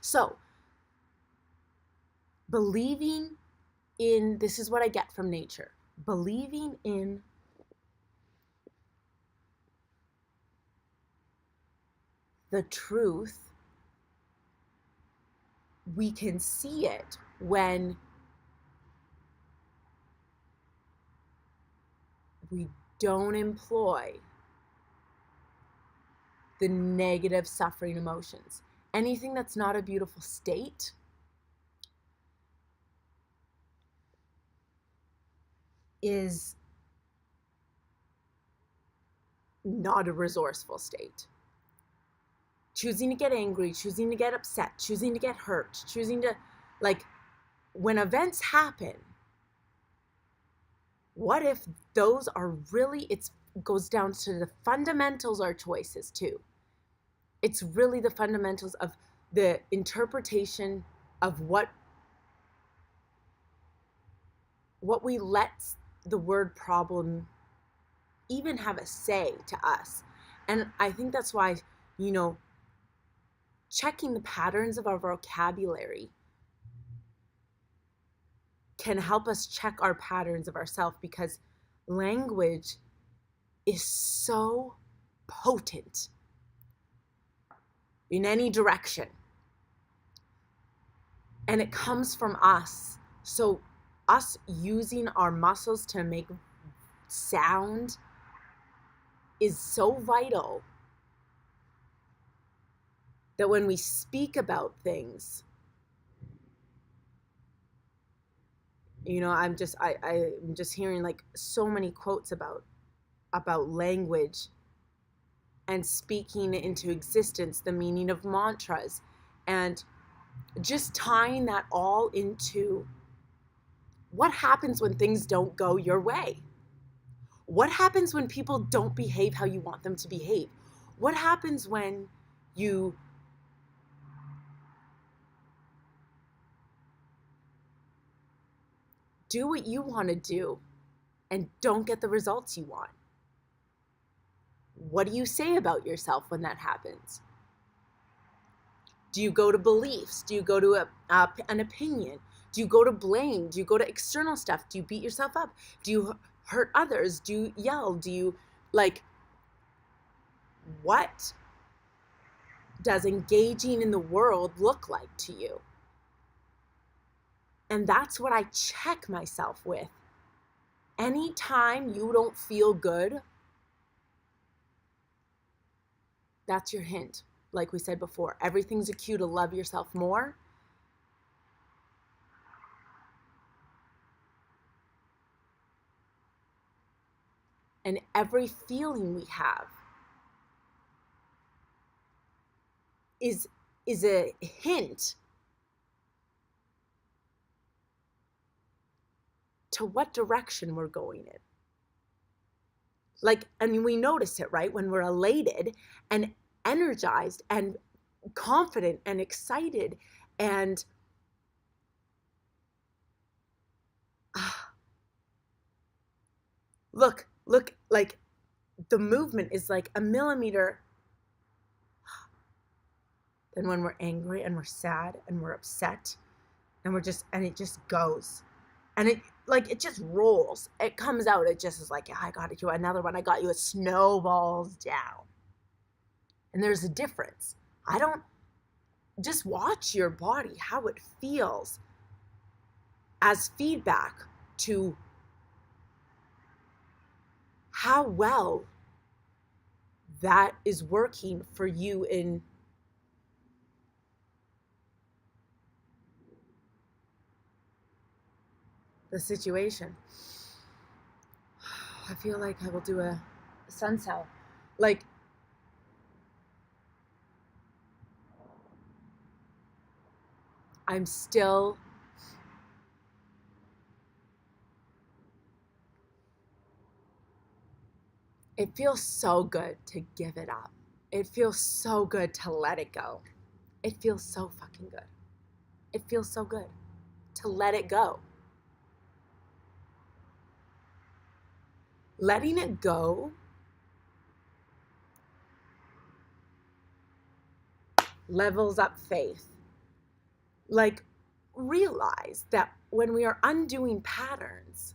So believing in, this is what I get from nature, believing in the truth, we can see it when we don't employ the negative suffering emotions. Anything that's not a beautiful state is not a resourceful state. Choosing to get angry, choosing to get upset, choosing to get hurt, choosing to, like, when events happen, what if those are really, it goes down to the fundamentals are choices too. It's really the fundamentals of the interpretation of what we let the word problem even have a say to us. And I think that's why, checking the patterns of our vocabulary can help us check our patterns of ourselves, because language is so potent in any direction. And it comes from us. So us using our muscles to make sound is so vital that when we speak about things, I'm just hearing like so many quotes about language and speaking into existence the meaning of mantras, and just tying that all into what happens when things don't go your way. What happens when people don't behave how you want them to behave? What happens when you do what you want to do and don't get the results you want? What do you say about yourself when that happens? Do you go to beliefs? Do you go to an opinion? Do you go to blame? Do you go to external stuff? Do you beat yourself up? Do you hurt others? Do you yell? Do you, what does engaging in the world look like to you? And that's what I check myself with. Anytime you don't feel good, that's your hint. Like we said before, everything's a cue to love yourself more. And every feeling we have is a hint to what direction we're going in. We notice it, right? When we're elated and energized and confident and excited and look, like the movement is like a millimeter. Then when we're angry and we're sad and we're upset and it just goes. And it just rolls. It comes out. It just is like, yeah, I got you. Another one. I got you. It snowballs down. And there's a difference. Just watch your body, how it feels as feedback to how well that is working for you in the situation. I feel like I will do a sun cell. I'm still it feels so good to give it up. It feels so good to let it go. It feels so fucking good. It feels so good to let it go. Letting it go levels up faith. like realize that when we are undoing patterns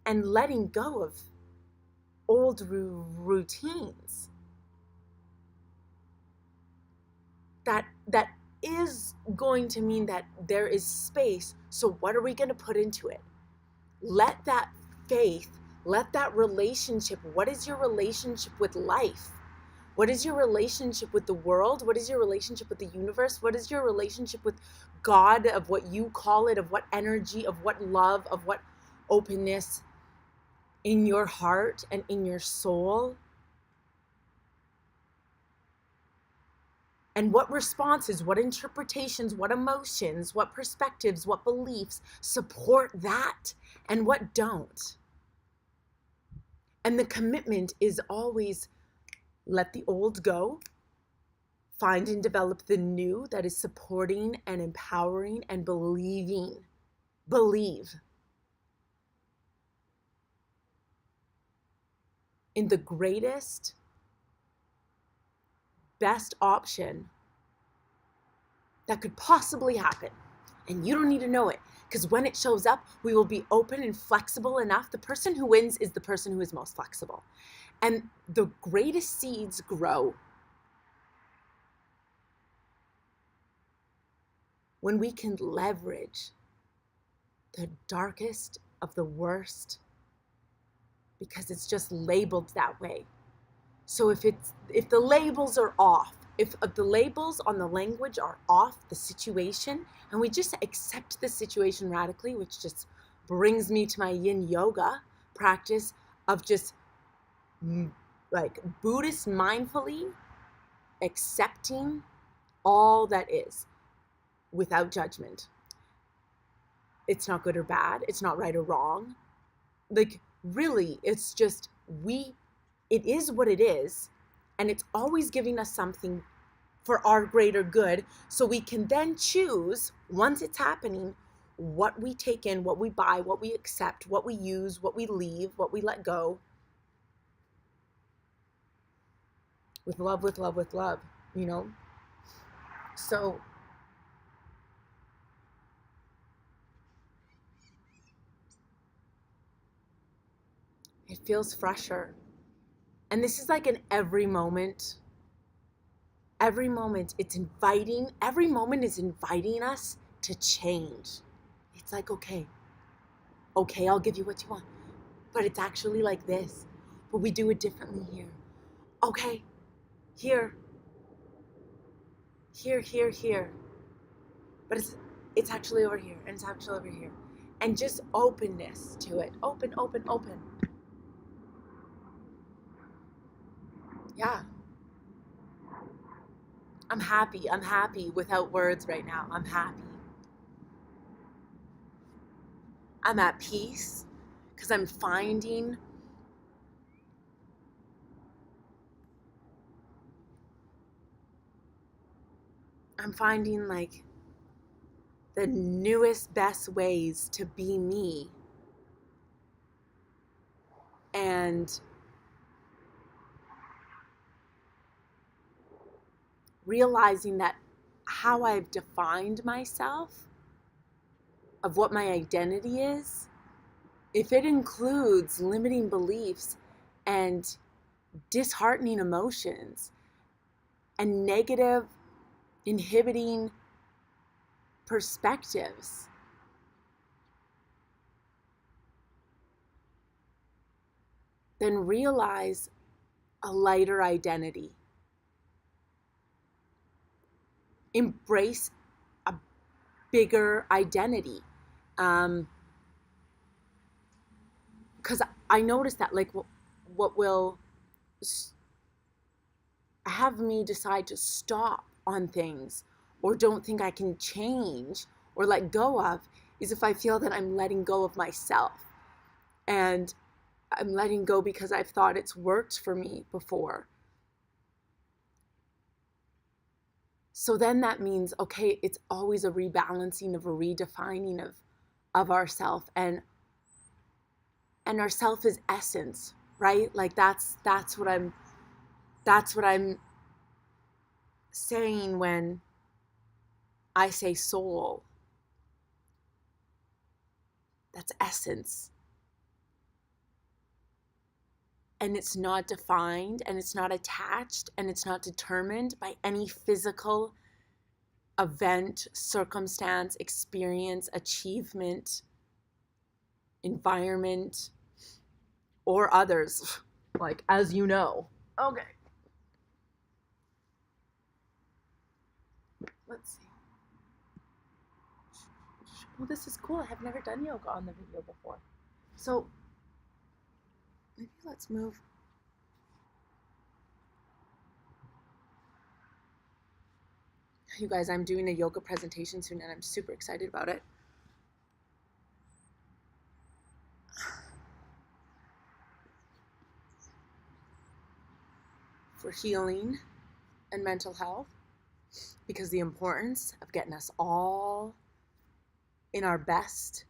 and letting go of old routines, that is going to mean that there is space. So what are we going to put into it? Let that faith, let that relationship, what is your relationship with life? What is your relationship with the world? What is your relationship with the universe? What is your relationship with God, of what you call it, of what energy, of what love, of what openness in your heart and in your soul? And what responses, what interpretations, what emotions, what perspectives, what beliefs support that and what don't? And the commitment is always let the old go, find and develop the new that is supporting and empowering and believing. Believe in the greatest, best option that could possibly happen. And you don't need to know it, because when it shows up, we will be open and flexible enough. The person who wins is the person who is most flexible. And the greatest seeds grow when we can leverage the darkest of the worst, because it's just labeled that way. So if the labels are off, if the labels on the language are off the situation, and we just accept the situation radically, which just brings me to my yin yoga practice of just like Buddhist mindfully accepting all that is without judgment. It's not good or bad. It's not right or wrong. Like, really, it's just it is what it is, and it's always giving us something for our greater good, so we can then choose, once it's happening, what we take in, what we buy, what we accept, what we use, what we leave, what we let go. With love, with love, with love, you know? So it feels fresher. And this is like in every moment. Every moment every moment is inviting us to change. It's like, okay, I'll give you what you want. But it's actually like this. But we do it differently here. Okay, here. But it's actually over here, and it's actually over here. And just openness to it. Open. Yeah. I'm happy. I'm happy without words right now. I'm happy. I'm at peace because I'm finding like the newest, best ways to be me. And realizing that how I've defined myself, of what my identity is, if it includes limiting beliefs and disheartening emotions and negative, inhibiting perspectives, then realize a lighter identity. Embrace a bigger identity. Because I noticed that, like, what will have me decide to stop on things or don't think I can change or let go of is if I feel that I'm letting go of myself. And I'm letting go because I've thought it's worked for me before. So then that means, okay, it's always a rebalancing, of a redefining of ourself, and our self is essence, right? Like that's what I'm saying when I say soul. That's essence. And it's not defined, and it's not attached, and it's not determined by any physical event, circumstance, experience, achievement, environment, or others. Like, as you know. Okay. Let's see. Well, this is cool. I have never done yoga on the video before. So, maybe let's move. You guys, I'm doing a yoga presentation soon and I'm super excited about it. For healing and mental health, because the importance of getting us all in our best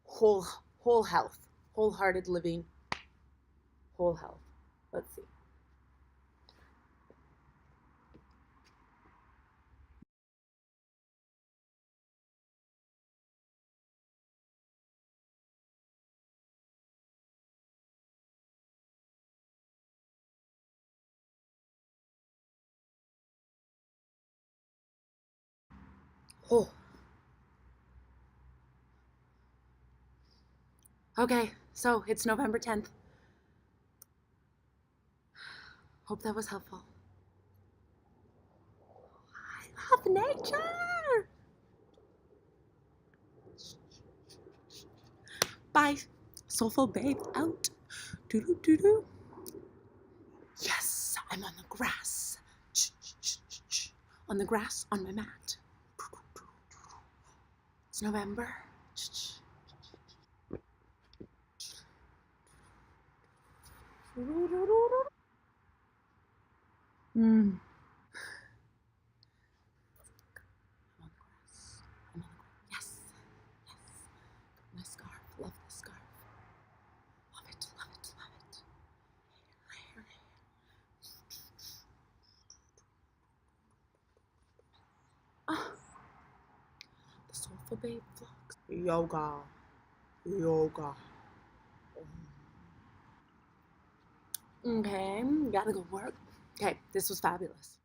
whole health, wholehearted living, whole health. Let's see. Oh. Okay, so it's November 10th. Hope that was helpful. I love nature. Bye. Soulful babe out. Doo doo doo doo. Yes, I'm on the grass. On the grass on my mat. It's November. Mm. I'm on the grass. I'm on the grass. Yes. Yes. My scarf. Love the scarf. Love it. Love it. Love it. Hair, hair. Ah, the Soulful Babe vlogs. Yoga. Yoga. Okay, gotta go work. Okay, this was fabulous.